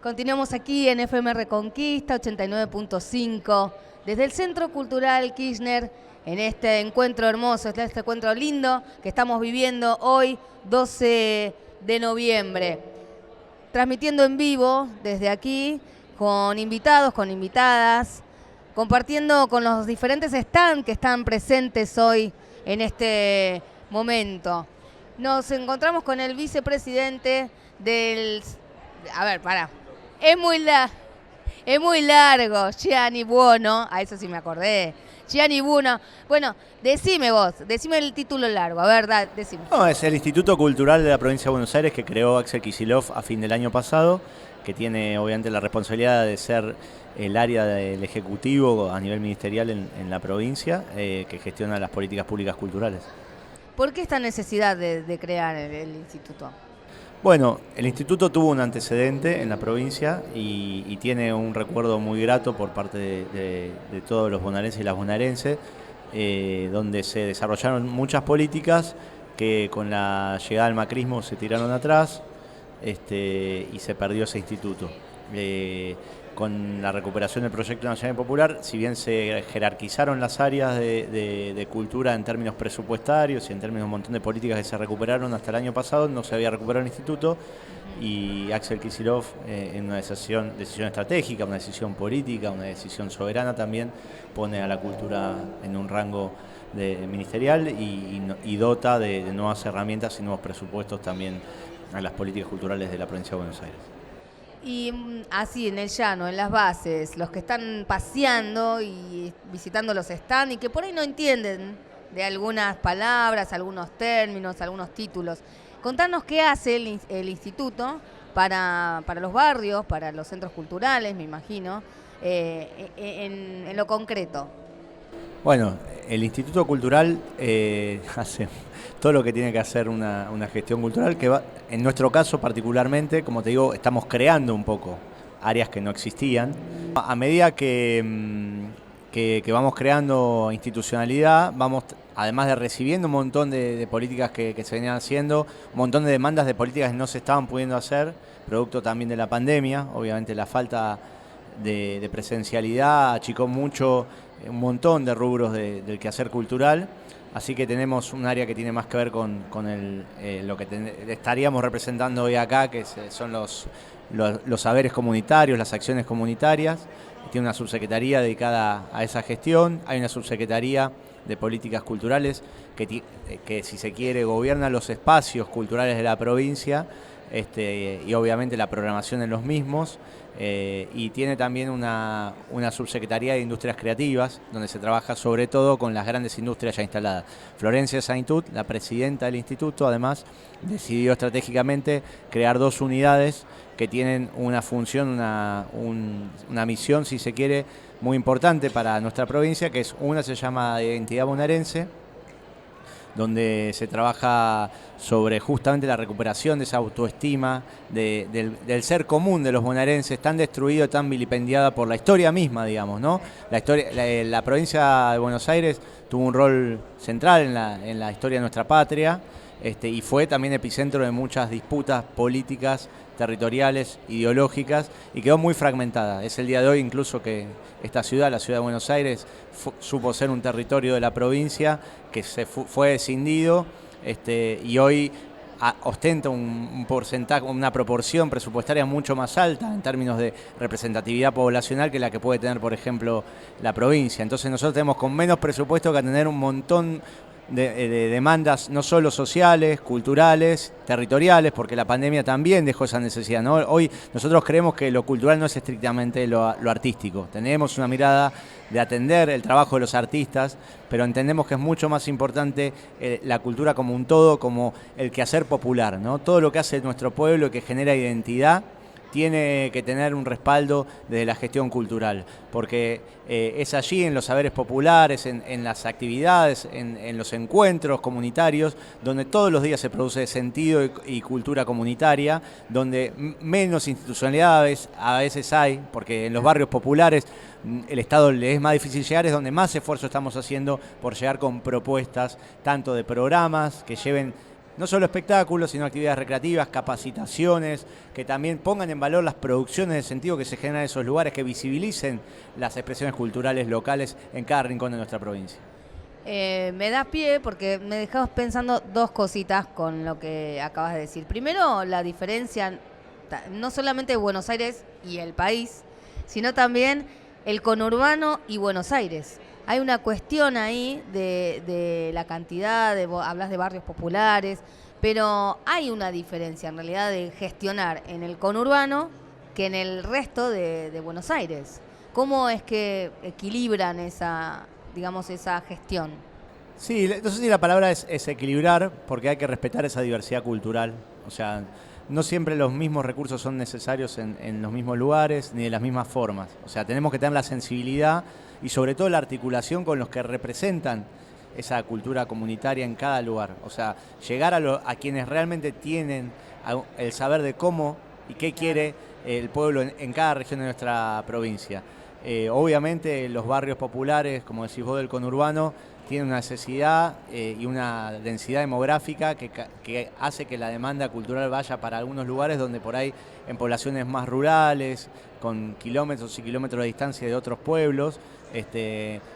Continuamos aquí en FM Reconquista 89.5 desde el Centro Cultural Kirchner en este encuentro hermoso, este encuentro lindo que estamos viviendo hoy 12 de noviembre. Transmitiendo en vivo desde aquí con invitados, con invitadas, compartiendo con los diferentes stands que están presentes hoy en este momento. Nos encontramos con el vicepresidente del... A ver, pará. Es muy largo, Gianni Buono, a eso sí me acordé. Gianni Buono. Bueno, decime vos, decime el título largo, a ver, decime. No, es el Instituto Cultural de la Provincia de Buenos Aires que creó Axel Kicillof a fin del año pasado, que tiene obviamente la responsabilidad de ser el área del Ejecutivo a nivel ministerial en la provincia, que gestiona las políticas públicas culturales. ¿Por qué esta necesidad de crear el instituto? Bueno, el instituto tuvo un antecedente en la provincia y tiene un recuerdo muy grato por parte de todos los bonaerenses y las bonaerenses, donde se desarrollaron muchas políticas que con la llegada del macrismo se tiraron atrás y se perdió ese instituto. Con la recuperación del Proyecto Nacional y Popular, si bien se jerarquizaron las áreas de cultura en términos presupuestarios y en términos de un montón de políticas que se recuperaron hasta el año pasado, no se había recuperado el instituto y Axel Kicillof, en una decisión estratégica, una decisión política, una decisión soberana también, pone a la cultura en un rango ministerial y dota de nuevas herramientas y nuevos presupuestos también a las políticas culturales de la provincia de Buenos Aires. Y así, en el llano, en las bases, los que están paseando y visitando los stands y que por ahí no entienden de algunas palabras, algunos términos, algunos títulos. Contanos qué hace el instituto para los barrios, para los centros culturales, me imagino, en lo concreto. Bueno, el Instituto Cultural hace todo lo que tiene que hacer una gestión cultural, que va, en nuestro caso particularmente, como te digo, estamos creando un poco áreas que no existían. A medida que vamos creando institucionalidad, vamos, además de recibiendo un montón de políticas que se venían haciendo, un montón de demandas de políticas que no se estaban pudiendo hacer, producto también de la pandemia, obviamente la falta de presencialidad achicó mucho un montón de rubros del quehacer cultural, así que tenemos un área que tiene más que ver con lo que estaríamos representando hoy acá, que son los saberes comunitarios, las acciones comunitarias. Tiene una subsecretaría dedicada a esa gestión, hay una subsecretaría de políticas culturales que si se quiere gobierna los espacios culturales de la provincia y obviamente la programación en los mismos. Y tiene también una subsecretaría de Industrias Creativas, donde se trabaja sobre todo con las grandes industrias ya instaladas. Florencia Saintud, la presidenta del instituto, además, decidió estratégicamente crear dos unidades que tienen una función, una misión, si se quiere, muy importante para nuestra provincia, que es una se llama Identidad Bonaerense, donde se trabaja sobre justamente la recuperación de esa autoestima, del ser común de los bonaerenses, tan destruido, tan vilipendiada por la historia misma, digamos, ¿no? La provincia de Buenos Aires tuvo un rol central en la historia de nuestra patria, y fue también epicentro de muchas disputas políticas, territoriales, ideológicas, y quedó muy fragmentada. Es el día de hoy incluso que esta ciudad, la ciudad de Buenos Aires, supo ser un territorio de la provincia que fue escindido, y hoy ostenta un porcentaje, una proporción presupuestaria mucho más alta en términos de representatividad poblacional que la que puede tener, por ejemplo, la provincia. Entonces nosotros tenemos con menos presupuesto que atender un montón de demandas no solo sociales, culturales, territoriales, porque la pandemia también dejó esa necesidad, ¿no? Hoy nosotros creemos que lo cultural no es estrictamente lo artístico. Tenemos una mirada de atender el trabajo de los artistas, pero entendemos que es mucho más importante la cultura como un todo, como el quehacer popular, ¿no? Todo lo que hace nuestro pueblo, que genera identidad, tiene que tener un respaldo desde la gestión cultural, porque es allí en los saberes populares, en las actividades, en los encuentros comunitarios, donde todos los días se produce sentido y cultura comunitaria, donde menos institucionalidad a veces hay, porque en los barrios populares el Estado le es más difícil llegar, es donde más esfuerzo estamos haciendo por llegar con propuestas, tanto de programas que lleven no solo espectáculos, sino actividades recreativas, capacitaciones, que también pongan en valor las producciones de sentido que se generan en esos lugares, que visibilicen las expresiones culturales locales en cada rincón de nuestra provincia. Me da pie porque me dejabas pensando dos cositas con lo que acabas de decir. Primero, la diferencia no solamente de Buenos Aires y el país, sino también el conurbano y Buenos Aires. Hay una cuestión ahí de la cantidad, hablas de barrios populares, pero hay una diferencia en realidad de gestionar en el conurbano que en el resto de Buenos Aires. ¿Cómo es que equilibran esa gestión? Sí, no sé si la palabra es equilibrar, porque hay que respetar esa diversidad cultural. O sea, no siempre los mismos recursos son necesarios en los mismos lugares ni de las mismas formas. O sea, tenemos que tener la sensibilidad y sobre todo la articulación con los que representan esa cultura comunitaria en cada lugar. O sea, llegar a quienes realmente tienen el saber de cómo y qué quiere el pueblo en cada región de nuestra provincia. Obviamente los barrios populares, como decís vos, del conurbano, tienen una necesidad y una densidad demográfica que hace que la demanda cultural vaya para algunos lugares donde por ahí en poblaciones más rurales, con kilómetros y kilómetros de distancia de otros pueblos,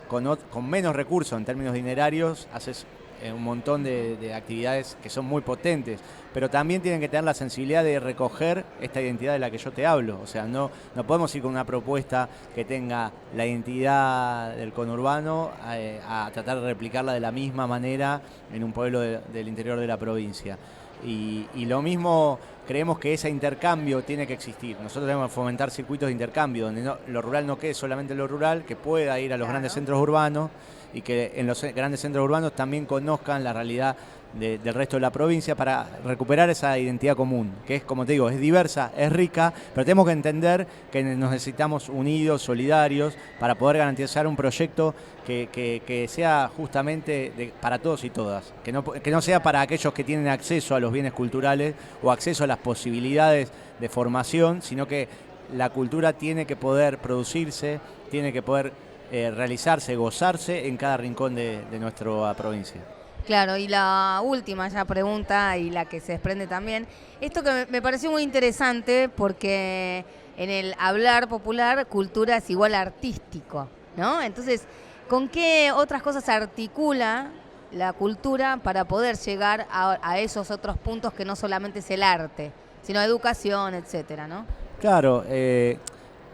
con menos recursos en términos dinerarios, haces un montón de actividades que son muy potentes, pero también tienen que tener la sensibilidad de recoger esta identidad de la que yo te hablo. O sea, no podemos ir con una propuesta que tenga la identidad del conurbano a tratar de replicarla de la misma manera en un pueblo del interior de la provincia. Y lo mismo, creemos que ese intercambio tiene que existir. Nosotros tenemos que fomentar circuitos de intercambio, donde lo rural no quede solamente lo rural, que pueda ir a los grandes centros urbanos y que en los grandes centros urbanos también conozcan la realidad del resto de la provincia para recuperar esa identidad común, que es, como te digo, es diversa, es rica, pero tenemos que entender que nos necesitamos unidos, solidarios, para poder garantizar un proyecto que sea justamente para todos y todas, que no sea para aquellos que tienen acceso a los bienes culturales o acceso a las posibilidades de formación, sino que la cultura tiene que poder producirse, tiene que poder realizarse, gozarse en cada rincón de nuestra provincia. Claro, y la última ya pregunta, y la que se desprende también, esto que me pareció muy interesante porque en el hablar popular, cultura es igual a artístico, ¿no? Entonces, ¿con qué otras cosas se articula la cultura para poder llegar a esos otros puntos que no solamente es el arte, sino educación, etcétera, ¿no? Claro,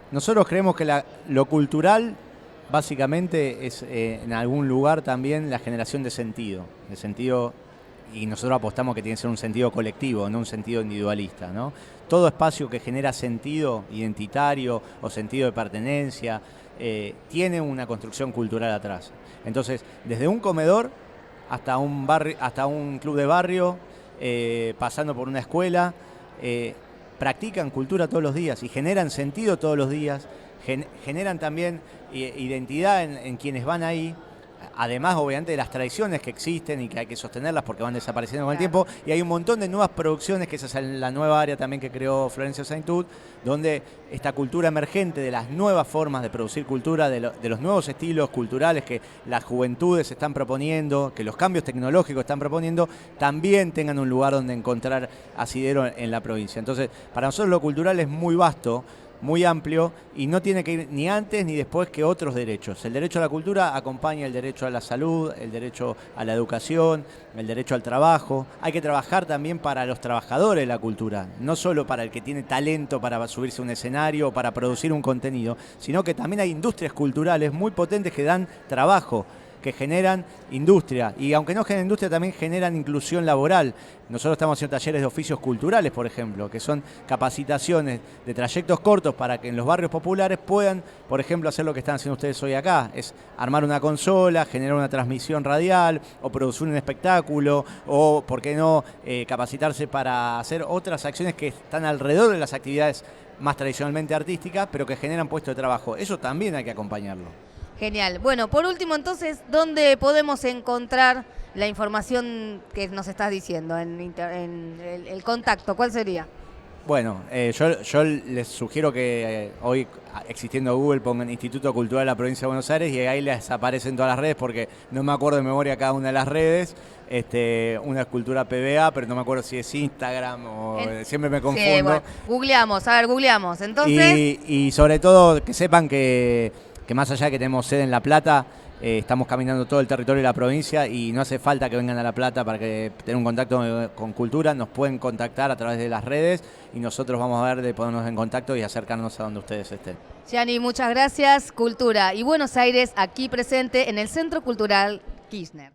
nosotros creemos que lo cultural básicamente es en algún lugar también la generación de sentido, y nosotros apostamos que tiene que ser un sentido colectivo, no un sentido individualista, ¿no? Todo espacio que genera sentido identitario o sentido de pertenencia tiene una construcción cultural atrás. Entonces, desde un comedor hasta un barrio, hasta un club de barrio, pasando por una escuela, practican cultura todos los días y generan sentido todos los días. Generan también identidad en quienes van ahí, además obviamente de las tradiciones que existen y que hay que sostenerlas porque van desapareciendo con el tiempo, y hay un montón de nuevas producciones, que esa es la nueva área también que creó Florencio Saintud, donde esta cultura emergente de las nuevas formas de producir cultura, de los nuevos estilos culturales que las juventudes están proponiendo, que los cambios tecnológicos están proponiendo, también tengan un lugar donde encontrar asidero en la provincia. Entonces, para nosotros lo cultural es muy vasto, muy amplio, y no tiene que ir ni antes ni después que otros derechos. El derecho a la cultura acompaña el derecho a la salud, el derecho a la educación, el derecho al trabajo. Hay que trabajar también para los trabajadores de la cultura, no solo para el que tiene talento para subirse a un escenario o para producir un contenido, sino que también hay industrias culturales muy potentes que dan trabajo, que generan industria, y aunque no generen industria también generan inclusión laboral. Nosotros estamos haciendo talleres de oficios culturales, por ejemplo, que son capacitaciones de trayectos cortos para que en los barrios populares puedan, por ejemplo, hacer lo que están haciendo ustedes hoy acá, es armar una consola, generar una transmisión radial o producir un espectáculo, o, por qué no, capacitarse para hacer otras acciones que están alrededor de las actividades más tradicionalmente artísticas, pero que generan puestos de trabajo. Eso también hay que acompañarlo. Genial. Bueno, por último, entonces, ¿dónde podemos encontrar la información que nos estás diciendo? En el contacto, ¿cuál sería? Bueno, yo les sugiero que hoy, existiendo Google, pongan Instituto Cultural de la Provincia de Buenos Aires y ahí les aparecen todas las redes, porque no me acuerdo de memoria cada una de las redes. Una es Cultura PBA, pero no me acuerdo si es Instagram o siempre me confundo. Sí, bueno, googleamos. Entonces, Y sobre todo que sepan que más allá de que tenemos sede en La Plata, estamos caminando todo el territorio de la provincia y no hace falta que vengan a La Plata para que tengan un contacto con Cultura. Nos pueden contactar a través de las redes y nosotros vamos a ver de ponernos en contacto y acercarnos a donde ustedes estén. Gianni, muchas gracias. Cultura y Buenos Aires aquí presente en el Centro Cultural Kirchner.